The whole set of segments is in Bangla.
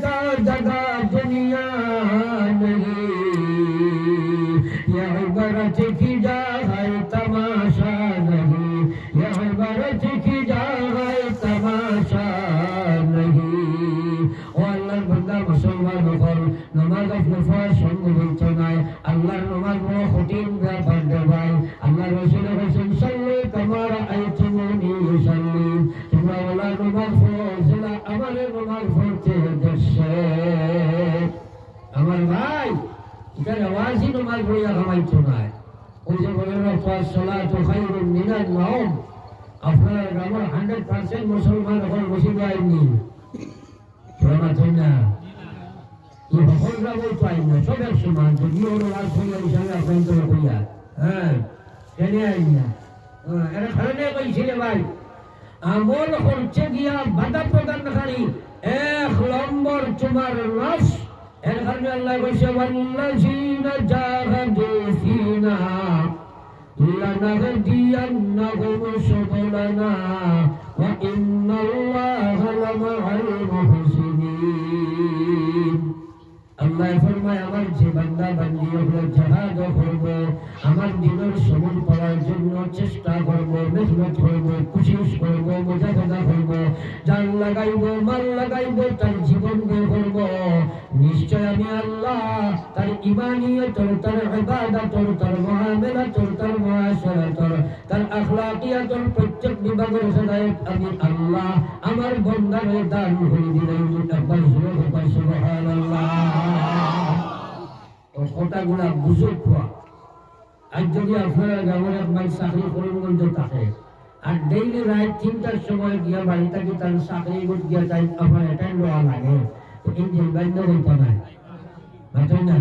का जगह दुनिया नहीं, यह इबारत की जगह तमाशा नहीं, यह इबारत की जगह तमाशा नहीं। ओ अल्लाहर बंदा मुसलमान হল নামাজ আপনি পড়ার সঙ্গে বলতে নাই আল্লাহর নামাজ বড় কঠিন ব্যাপার ভাই। আল্লাহ রাসূল বলেছেন সাল্লি কামা রাআইতুমুনি উসাল্লি, তোমরা আল্লাহর নামাজ পড়ো যেটা আমার নামাজ পড়তে দেখছো। আমার ভাই এটা নামাজই নামাজ পড়িয়া কামাইতো নাই। ওই যে বলেন সালাতু খায়রুম মিনান নাওম, আপনারা গ্রামের 100% মুসলমান এখন মসজিদে আইনি প্রমাণ না, এই সকল গ্রামে তো আইন না, সব এক সমান। যদিও নামাজ পড়িয়া হিসাবে আপনার হইয়া হ্যাঁ কেন আইন না, এটা কারণে কইছিল ভাই আমল করছে গিয়া বাধা প্রদানকারী 1 নম্বর তোমার নফস। এর কারণে আল্লাহ বলছে ওয়াল্লাযিনা জাহাদু ফিনা লানাহদিয়ান্নাহুম সুবুলানা ওয়া ইন্নাল্লাহা লামাআল মুহসিনিন। আল্লাহ ফরমায় আমার যে বান্দা বান্দি হলো জিহাদ করব, আমার দ্বীনের সবল পাওয়ার জন্য চেষ্টা করব, মেহনত করব, কোশিশ করব, মুজাহাদা করব, জান লাগাইব, মাল লাগাইব, তার জীবন দিয়ে করব। নিশ্চয় আমি আল্লাহ তার ঈমানিয়ত, তার ইবাদত, তার মুআমালাত, তার মুআশারাত, তার আখলাকিয়াত প্রত্যেক বিভাগের হেদায়েত আমি আল্লাহ আমার বান্দারে দান করে দিলাম। একবার জোরে বলুন সুবহানাল্লাহ। ও কথাগুলা বুঝে খোয়া। আজ যদি আপনারা গ্রামের একবার চাকরি করিমগঞ্জ থাকে আর ডেইলি রাত 3টার সময় গিয়া বাড়ি থাকি তার চাকরি গিয়া যাই আপনার অ্যাটেন্ড হওয়া লাগে, তো ইঞ্জিন বন্ধ করতে নাই বুঝলেন না।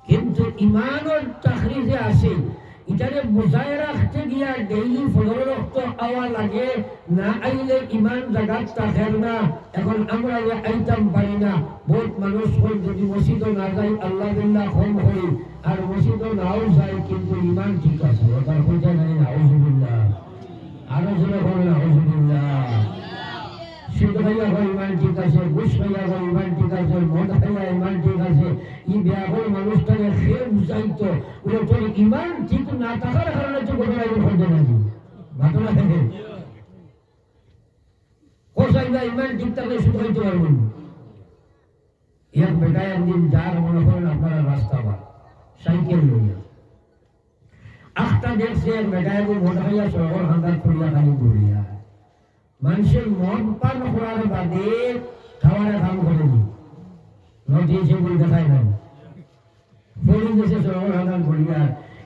কিন্তু ইমানের চাকরি যে আছে এটারে বোঝায় রাখতে গিয়া ডেইলি 15 রক্ত আওয়া লাগে, না আইলে ইমান জাগাত থাকে না। এখন আমরা আইতাম পারি না, বহুত মানুষ যদি মসজিদও না যাই আল্লাহ বিল্লাহ কম করি, আর মসজিদও নাও যায় কিন্তু ইমান ঠিক আছে। এবার হইতে নাই নাউজুবিল্লাহ, আরো জোরে বলেন নাউজুবিল্লাহ। সিদ্ধ ভাইয়া হয় ইমান ঠিক আছে, ঘুষ ভাইয়া হয় ইমান ঠিক আছে, মদ ভাইয়া ইমান ঠিক আছে। এই ব্যাপক মানুষটাকে খেয়ে বুঝাইতো ওরা তোর ইমান ঠিক না থাকার কারণে তো ঘটনা ঘটে নাকি ঘটনা থেকে কোসাইবা ইমান ঠিক থাকলে শুধু হইতে পারবেন। এক বেটায় একদিন যার মনে করেন আপনারা রাস্তা বা সাইকেল লইয়া আখটা দেখছে এক বেটায় মদ ভাইয়া শহর হান্দার করিয়া খালি ঘুরিয়া মানুষের মদ পান করার বাদে খাওয়ারে কাম করেনি, নটিয়েছে বলে দেখায় না ফোন দেশে সরবর হাদান করিয়া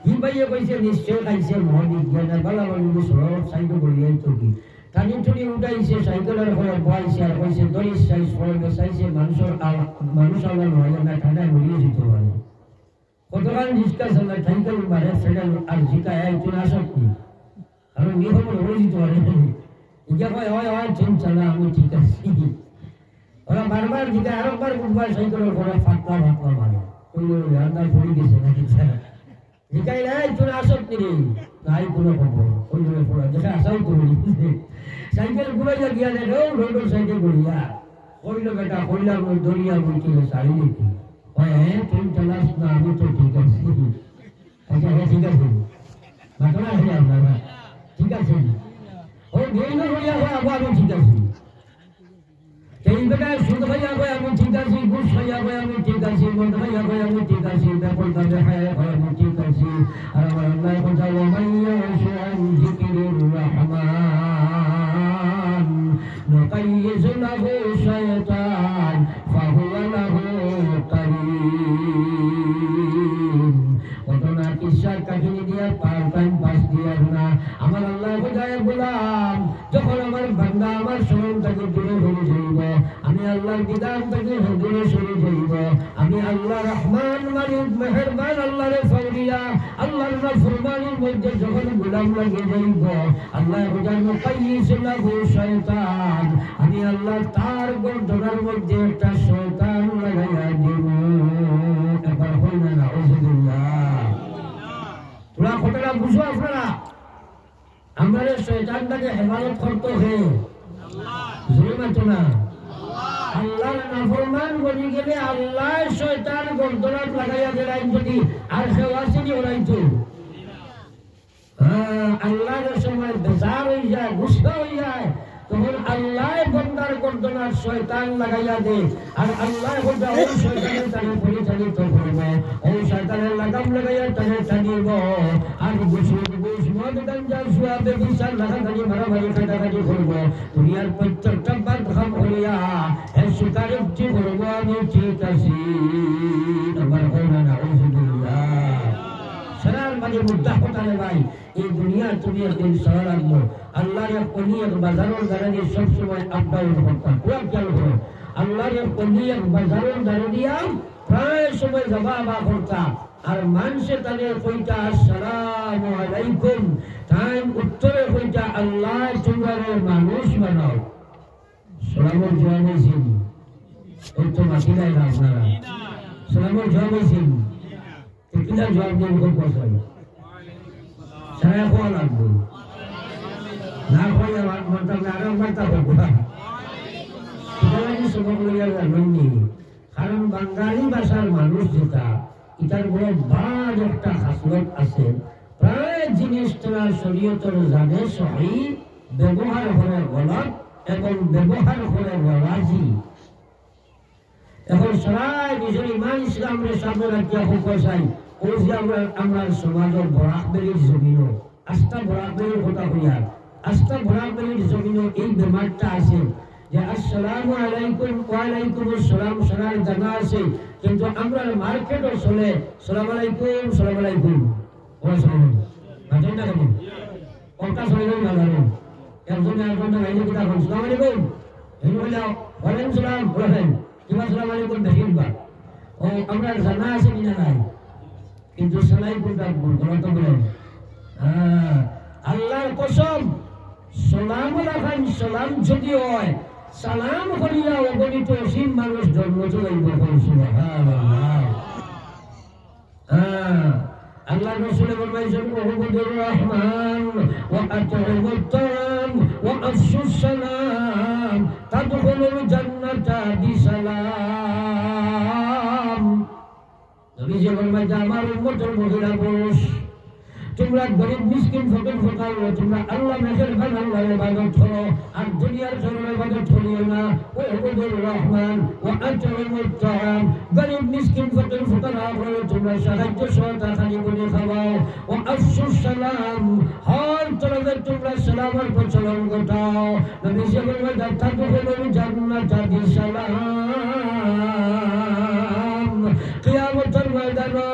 ই ভাইয়ে কইছে নিশ্চয় খাইছে মদ ইজ্ঞান বালা বলি সরবর সাইকেল করিয়া চকি টানি টুনি উঠাইছে সাইকেলের ঘরে বয়াইছে আর কইছে দরিস সাইজ ফলবে সাইছে মানুষ আল্লাহ নয় না ঠান্ডায় মরিয়ে যেতে পারে। কতক্ষণ ডিসকাস হল সাইকেল মারে সেটাল আর জিকায় একজন আসক্তি কারণ নিয়ম হয়ে যেতে পারে। ইজ্ঞা কয় হয় হয় চিন্তা না আমি ঠিক আছি, ওরা বারবার জিকা আরেকবার বুধবার সাইকেলের ঘরে ফাটলা ফাটলা মারে আন্দাজ পড়ে গেছে নাকি জিকাই নাই তোর আসক্তি নেই নাই কোনো খবর ওই পড়া যেটা আসাও করি সাইকেল ঘুরাইয়া গিয়া দেখো রোডর সাইকেল করিয়া কইল বেটা কইলাম ওই দরিয়া বলছিল শাড়ি নাকি হয় হ্যাঁ তুমি চালাস না আমি তো ঠিক আছে। আচ্ছা হ্যাঁ ঠিক আছে ঘটনা হয়ে আপনারা ঠিক আছে ও গেইল করিয়া হয় আবার আমি ঠিক আছে, এই বেটায় সুদ ভাইয়া হয় আমি ঠিক আছি, ঘুষ ভাইয়া হয় আমি ঠিক আছি, মদ ভাইয়া হয় আমি ঠিক আছি, ব্যাপক দাবে হয় আমি ঠিক আছি। আর আমার আল্লাহ কথা ওমাইয়া শুআন যিকিরির রহমান নুকাইয়িজ লাহু শাইতান ফাহুয়া লাহু কারীন। ঘটনা কিসসার কাহিনী দিয়া টাইম পাস দিয়া না। আমার আল্লাহ বোঝায় বললাম যখন আমার বান্দা আমার স্মরণ থেকে দূরে হয়ে যাইব, আমি আল্লাহর বিধান থেকে দূরে সরে যাইব, আমি আল্লাহ রহমান মালিক মেহেরবান আল্লাহরে ফাউরিয়া আল্লাহর নাফরমানির মধ্যে যখন গোলাম লাগে যাইব, আল্লাহ বোঝায় নুকাইয়িজ লাহু শাইতান, আমি আল্লাহ তার গর্দনের মধ্যে একটা শয়তান লাগাইয়া দিব। একবার হই না নাউজুবিল্লাহ। তোরা কথাটা বুঝো আপনারা, আমরা শয়তানটাকে হেফাজত করতে হবে জোরে মাত্র না আল্লাহর নাফরমান বনি গেলে আল্লাহ শয়তান গর্দনাত লাগাইয়া দিলেন যদি আর কেউ আসেনি ওরাইতো আল্লাহর সময় বেজার হয়ে যায় গুসা হয়ে যায় তখন আল্লাহ বন্দার গর্দনার শয়তান লাগাইয়া দে আর আল্লাহ বলতে ওই শয়তানের তাকে পরিচালিত করবে ওই শয়তানের লাগাম লাগাইয়া তাকে টানিব আর ঘুষ মদ গাঞ্জা সুয়াবে বিচার লাগাতানি মারামারি কাটাকাটি করবো দুনিয়ার প্রত্যেকটা বাদ খাম হইয়া এর স্বীকারোক্তি করবো আমি ঠিক আছি আমার হইনা না সারার মাঝে মুদ্রা হতালে ভাই এই দুনিয়া তুমি একদিন সারা রাখবো আল্লাহর এক পলি এক বাজারের দাঁড়িয়ে সবসময় আপ ডাউন করতাম খুব খেয়াল করো আল্লাহর এক পলি এক বাজারের দাঁড়িয়ে প্রায় সময় যাবা বা করতাম আর মানুষে তাদের কইটা আসসালামু আলাইকুম টাইম উত্তরে কইটা আল্লাহ তোমরা মানুষ বানাও সালামের জবাব হয়েছিল ওই তো মাটি নাই না আপনারা সালামের জবাব হয়েছিল কিনা জবাব দেন খুব কষ্ট সারা খোয়া লাগবে না খোয়া মানতাম না আরো মানতা করবো সবক লইয়া জানি কারণ বাঙালি ভাষার মানুষ যেটা এটার বড় বাদ একটা হাসলত আছে প্রায় জিনিস তোরা শরীয়তের জানে সহি ব্যবহার করে গলত এবং ব্যবহার করে রাজি এখন সবাই নিজের ইমান ইসলামের সামনে রাখিয়া হোক চাই ওই যে আমরা সমাজের বরাকবেলির জমিন আস্থা বরাকবেলির কথা হইয়ার আস্থা বরাকবেলির জমিন এই বেমারটা আছে যে আসসালামু আলাইকুম ওয়ালাইকুম আসসালাম শোনার জানা আছে কিন্তু আমরা মার্কেটও চলে সালাম আলাইকুম ওয়া সালাম মাঝে না কেন কোনটা চলে না একজনে একজনে গাইলে কিতা কোন সালাম আলাইকুম এই বলে ওয়ালাইকুম সালাম বলেন কিবা সালাম আলাইকুম দেখিন বা ও আমরা জানা আছে কিনা নাই কিন্তু সালাইকুমটা গলত বলেন আল্লাহর কসম সালাম রাখান সালাম যদি হয় সালাম করিয়া অগণিত অসীম মানুষ জন্ম চলাইব সুবহানাল্লাহ আল্লাহ রাসূল ফরমাইছেন মুহাম্মদুর রহমান ওয়া আত'ইমুত তাআম ওয়া আফশুস সালাম তাদখুলুল জান্নাতা বিসালাম নবী যে ফরমাইছে আমার উম্মতের মহিলা পুরুষ তোমরা গরিব মিসকিন ফকির ফকির তোমরা আল্লাহ মেহেরবান আল্লাহর ইবাদত করো আর দুনিয়ার জন্য ইবাদত করিও না ও আবুদুর রহমান ওয়া আত'ইমুত তাআম গরিব মিসকিন ফকির ফুকারা হলো তোমরা সাহায্য সহায়তা খালি করে খাওয়াও ও আফসুস সালাম হর তরফে তোমরা সালামের প্রচলন ঘটাও নবী সাল্লাল্লাহু আলাইহি ওয়াসাল্লাম হলো জান্নাত বিসালাম কিয়ামতের ময়দানে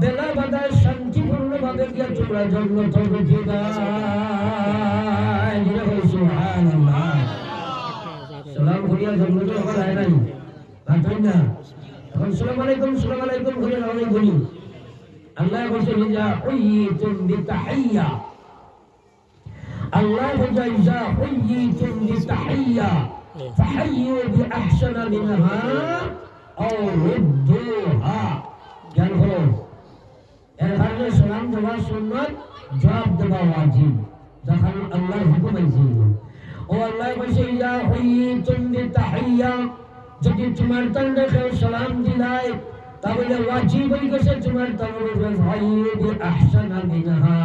বেলা বাদায় শান্তিপূর্ণ ভাবে গিয়ে তোমরা জান্নাত ঢুকে যায় সুবহানাল্লাহ সালাম করিয়া জান্নাতে হয় নাই পাঠাই না এখন সালাম আলাইকুম করে অনেক বলি আল্লাহ বলছে ইজা হুইতুম বিতাহিয়া আল্লাহ বলছে ইজা হুইতুম বিতাহিয়া ফাহাইয়ু বিআহসানা মিনহা আও রুদ্দুহা জ্ঞান হলো এর কারণে সালাম দেওয়া সুন্নাত জবাব দেওয়া ওয়াজিব যখন আল্লাহর হুকুম আছে ও আল্লাহ বলছে ইজা হুইতুম বিতাহিয়া যদি তোমার তরফে কেউ সালাম দিলায় তাহলে ওয়াজিব হয়ে গেছে তোমার তরফে ফাহাইয়ু বিআহসানা মিনহা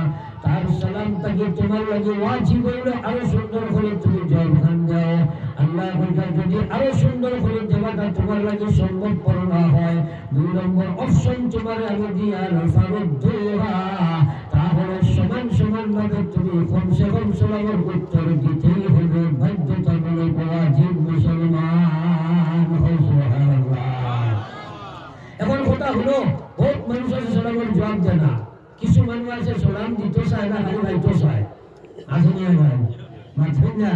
তার সালামটাকে তোমার লাগে ওয়াজিব হইল আরো সুন্দর করে তুমি জবাব দাও আল্লাহ বলছেন যদি আরো সুন্দর করে দেওয়াটা তোমার লাগে সম্ভবপর না হয় 2 নম্বর অপশন তোমার আমি দিয়া ফারুদ্দুহা তাহলে সমান ভাবে তুমি কমসে কম সালামের উত্তর দিতেই হবে বাধ্যতামূলক ওয়াজিব মুসলমান সুবহানাল্লাহ এখন কথা হলো বহুত মানুষ আছে সালামের জবাব দেয় না কিছু মানুষ আছে সালাম দিতে চায় না খালি গাইতে চায় আসেনি আমার মাঝখান না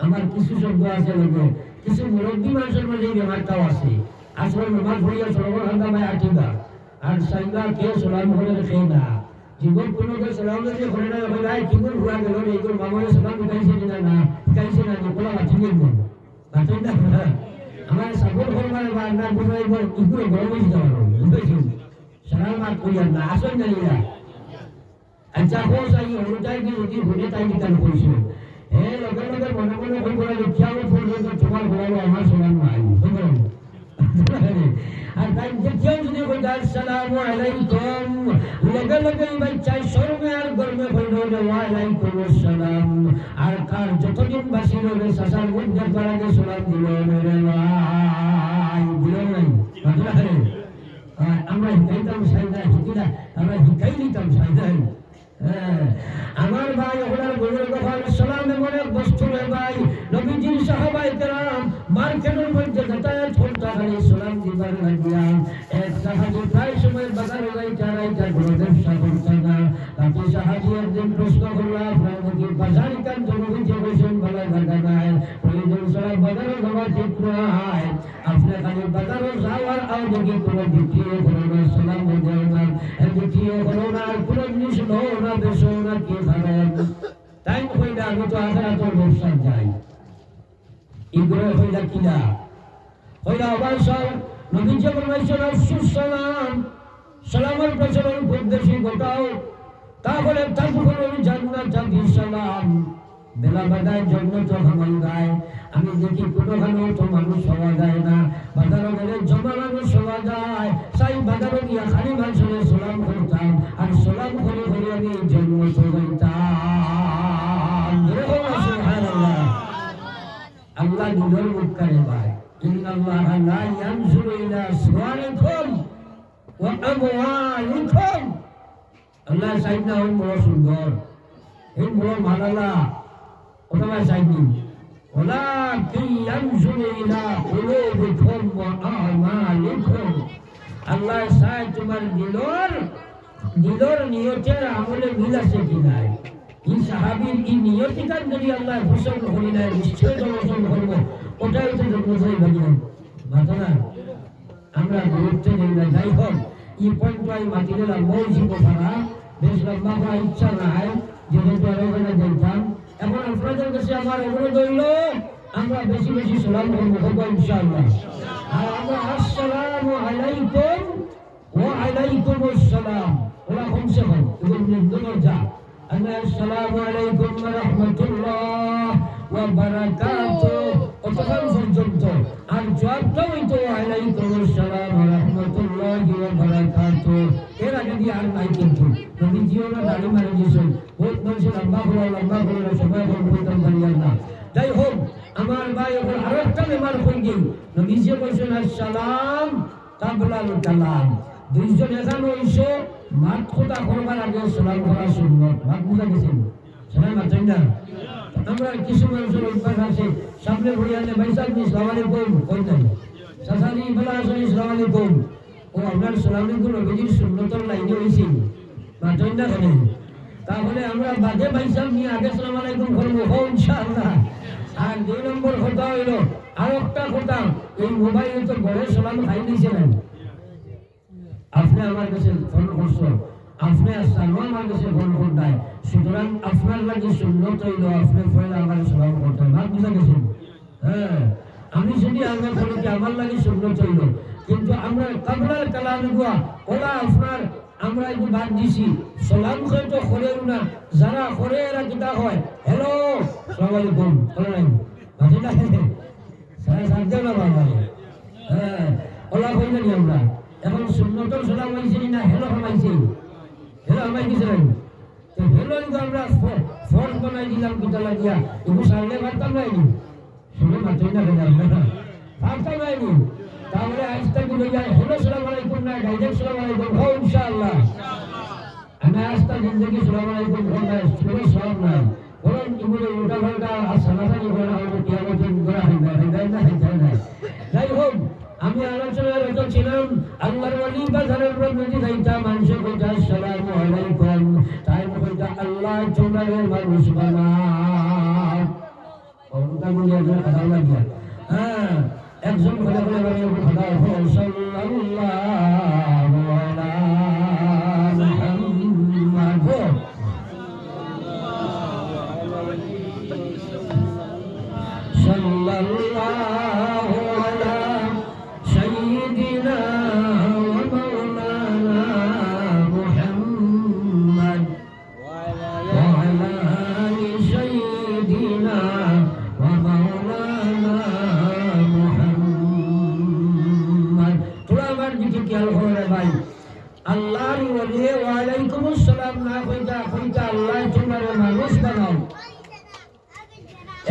আমার কিছু শব্দ আছে লোক কিছু মুরব্বী মানুষের মধ্যে এই ব্যাপারটাও আছে আসলে নামাজ পড়িয়া সরবর হান্দা ভাই আটিবা আর সাইবা কে সালাম করে খেয়ে না জীবন কোনো কে সালাম দিয়ে করে না হয় নাই জীবন ঘুরা গেল এইগুলো মামারে সালাম দিতেছে না নিকলা বাঁচি গেল বাঁচি না আমার সাপোর্ট করবার বা না বুঝাইব ইগুলো গরম হয়ে যাওয়ার বুঝেছি সালাম করিয়া না আসেন না নিরা আচ্ছা হোস আই অনুযায়ী যদি ঘুরে তাই নিকাল করেছিল লগে লগে মনে মনে হয়ে পড়া দেখিয়া পর্যন্ত তোমার ঘোরালো আমার সালাম নাই তাই দেখিও যদি কইতা আসসালামু আলাইকুম লগে লগে বাচ্চা শরমে আর গর্বে হইল ওয়া আলাইকুম আসসালাম আর কার যতদিন বাসি রবে সাসার মধ্যে পারাকে সালাম দিল রে ভাই দিল নাই আমরা হিকাইতাম সাইদা হিকিরা আমরা হিকাই দিতাম সাইদা আমার ভাই ওনার বলে কথা সালাম এমন এক বস্তু রে ভাই নবীজির সাহাবায়ে কেরাম মার্কেটের মধ্যে যাতায়াত করতে খালি সালাম দিবার লাগিয়া এক সাহাবী প্রায় সময় বাজারে যাইতা ঘরে ব্যবসা করতে না তাকে সাহাবী একদিন প্রশ্ন করলো আপনারা কি বাজারে কান নবীজি বসেন ভালো জায়গা নাই প্রয়োজন ছাড়া বাজারে যাওয়া ঠিক নয় আপনি খালি বাজারে যাওয়ার আর দেখি কোনো বিক্রিও করো না সালাম দেও না বিক্রিও করো না আর কোনো জিনিস লো না বেশো না কি খাবেন তাই কইলা আমি তো আখেরাতের ব্যবসা যাই ইগরে কইলা কিনা কইলা অবশ্য নবীজি ফরমাইছেন আফসুস সালাম সালামের প্রচলন খুব বেশি ঘটাও তাহলে তাদখুলুল জান্নাতা বিসালাম বেলা বাদায় জান্নাত হামাল গায় আমি দেখি কোনোখানেও তো মানুষ হওয়া যায় না বাজারে গেলে জমা মানুষ হওয়া যায় সাই বাজারে গিয়া খালি মানুষের সালাম করতাম আর সালাম করে করে আমি জান্নাত হইতাম সুবহানাল্লাহ আল্লাহ দুধর মুখ করে ভাই ইন্নাল্লাহ লা ইয়ানজুরু ইলা সুওয়ারিকুম ওয়া আমওয়ালিকুম আল্লাহ সাইদনা হন বড় সুন্দর এই বড় মালালা ওটা সাইদনি ওয়ালাকিন ইয়ানজুরু ইলা কুলুবিকুম ওয়া আমালিকুম আল্লাহ সাই তোমার দিলর নিয়তের আমলে মিল আছে কি নাই এই সাহাবীর এই নিয়তিকার যদি আল্লাহ পছন্দ করি না নিশ্চয় পছন্দ করব ওটাই তো জন্মই ভাগিলাম মাথা না আমরা গুরুত্ব দেই না যাই হোক এই পঞ্চায়েত মাটি দিলাম মৌজি কথা বেশ লম্বা করা ইচ্ছা নাই যেহেতু আরো ওখানে দেখতাম এখন আপনাদের কাছে আমার অনুরোধ হইল আমরা বেশি বেশি সালাম করবো ইনশাআল্লাহ আর আমরা আসসালামু আলাইকুম ওয়া আলাইকুমুস সালাম ওরা কমসে কম এবং নির্দল যা আসসালামু আলাইকুম ওয়া রাহমাতুল্লাহ ওয়া বারাকাতুহু অতক্ষণ পর্যন্ত আর জবাবটা হইতো আলাইকুম আসসালাম ওয়া রাহমাতুল্লাহি ওয়া বারাকাতুহু এর আগে দিয়ে আর নাই কিন্তু নবীজিও না দাড়ি মারে দিয়েছেন বহুত মানুষের লম্বা করে সবাই বলতাম জানিয়ার না যাই হোক আমার ভাই এখন আরো একটা বেমার হয়ে গেল নবীজি বলছেন আসসালাম কাবলাল কালাম দুইজন এখানে হইছো মাত কথা করবার আগে সালাম করা সুন্নত মাত বুঝা গেছেন সালাম আছেন না আমরা কিছু মানুষের অভ্যাস আছে সামনে ঘুরে আনে ভাই সাহেব আসসালামু আলাইকুম কই নাই সাসানি বলা আসলে আসসালামু আলাইকুম ও আপনার সালাম আলাইকুম নবীজির সুন্নতের লাইনে হইছে মাতেন না কেন তাহলে আমরা বাদে ভাই সাহেব নিয়ে আগে আসসালামু আলাইকুম করবো ইনশাআল্লাহ আর দুই নম্বর কথা হইলো আর একটা কথা এই মোবাইলে তো বড় সালাম খাই দিয়েছে না আপনি আমার কাছে ফোন করছো আপনি আসসালাম আমার কাছে ফোন করতেন সুতরাং আপনার লাগে সুন্নত হইল আপনি পয়লা আমার সালাম করতেন ভাব বুঝা গেছেন হ্যাঁ আমি যদি আমার বলি কি আমার লাগে সুন্নত হইল কিন্তু আমরা কাবলার কালাম গুয়া ওরা আপনার আমরা একটু বাদ দিছি সালাম হয়তো করেও না যারা করে এরা কিতা হয় হ্যালো আসসালামু আলাইকুম বলেন বুঝি না সারা সাথে না বাবা হ্যাঁ ওলা কইনা নি আমরা এখন সুন্নতর সালাম হইছে না হ্যালো হইছে হ্যালো আমাই দিছেন তো হ্যালো কিন্তু আমরা ফোর্স বানাই দিলাম কিতা লাগিয়া এগুলো সামনে বার্তা নাইনি শুনে মাত্রই না কেন বার্তা নাইনি তাহলে আজটা বলে যায় হ্যালো সালাম আলাইকুম না ডাইরেক্ট সালাম আলাইকুম হো ইনশাআল্লাহ আমি আজটা জিন্দগি সালাম আলাইকুম বলতে শুনে সব না বলেন এগুলো উল্টা পাল্টা আর সালামানি করা হবে কিয়ামতের করা হবে না যাই হোক আমি আলোচনায় রত ছিলাম আল্লাহর ওলি বাজারের প্রতি যাইতা মানুষ কইতা আসসালামু আলাইকুম তাই কইতা আল্লাহ তোমাদের মানুষ বানাও ওটা বলে যে কথা লাগিয়া হ্যাঁ একজন বলে বলে কথা সাল্লাল্লাহু আলা মুহাম্মদ সাল্লাল্লাহু আলা سيدنا ومولانا محمد وعلى آل سيدنا ومولانا محمد কইলে ওয়ালাইকুম আসসালাম না কইতা কইতা আল্লাহ তোমার মানুষ বানাও।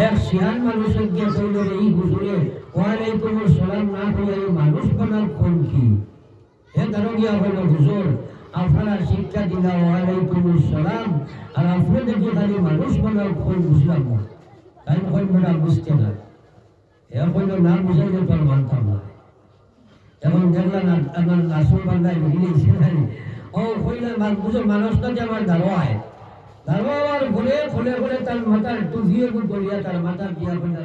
এক সিয়ান মানুষের কে কইল এই হুজুরে ওয়ালাইকুম আসসালাম না কইলে মানুষ বানাও কোন কি? হে দারোগিয়া হইল হুজুর আপনারা শিক্ষা দিলা ওয়ালাইকুম আসসালাম আর আপনি দেখি খালি মানুষ বানাও কোন বুঝলাম না। তাই কই বড় বুঝতে না। এ কইল না বুঝাইলে তোর মানতাম না। এখন দেখলাম আমার আসল বান্দায় মিলিয়েছে ও কইলে বুঝো মানুষটা যে আমার দারোয়ায় দারোয়ার ঘুরে খুলে খুলে তার মাথার টুফিয়ে করিয়া তার মাথা দিয়া কইলা